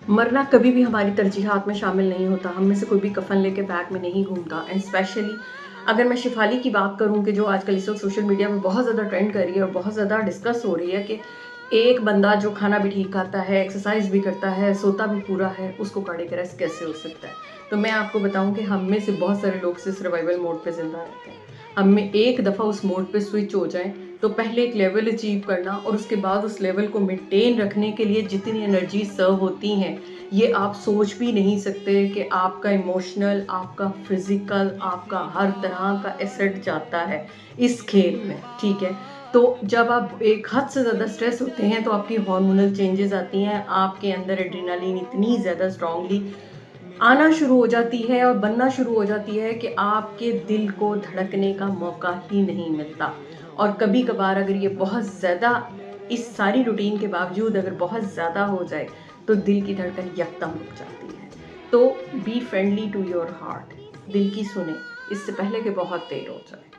मरना कभी भी हमारी तरजीहात में शामिल नहीं होता। हम में से कोई भी कफ़न लेके बैग में नहीं घूमता। एंड स्पेशली अगर मैं शिफ़ाली की बात करूँ कि जो आजकल इस वक़्त सोशल मीडिया में बहुत ज़्यादा ट्रेंड कर रही है और बहुत ज़्यादा डिस्कस हो रही है कि एक बंदा जो खाना भी ठीक खाता है, एक्सरसाइज़ भी करता है, सोता भी पूरा है, उसको कार्डियक अरेस्ट कैसे हो सकता है? तो मैं आपको बताऊँ कि हम में से बहुत सारे लोग सिर्फ़ सर्वाइवल मोड पे ज़िंदा रहते हैं। हम में एक दफ़ा उस मोड पे स्विच हो जाएँ, तो पहले एक लेवल अचीव करना और उसके बाद उस लेवल को मेंटेन रखने के लिए जितनी एनर्जी सर्व होती हैं, ये आप सोच भी नहीं सकते कि आपका इमोशनल, आपका फिज़िकल, आपका हर तरह का एसेट जाता है इस खेल में, ठीक है? तो जब आप एक हद से ज़्यादा स्ट्रेस होते हैं तो आपकी हार्मोनल चेंजेज़ आती हैं, आपके अंदर एड्रेनालिन इतनी ज़्यादा स्ट्रॉन्गली आना शुरू हो जाती है और बनना शुरू हो जाती है कि आपके दिल को धड़कने का मौका ही नहीं मिलता। और कभी-कभार अगर ये बहुत ज़्यादा इस सारी रूटीन के बावजूद अगर बहुत ज़्यादा हो जाए, तो दिल की धड़कन यकदम रुक जाती है। तो be friendly to your heart, दिल की सुनें, इससे पहले कि बहुत देर हो जाए।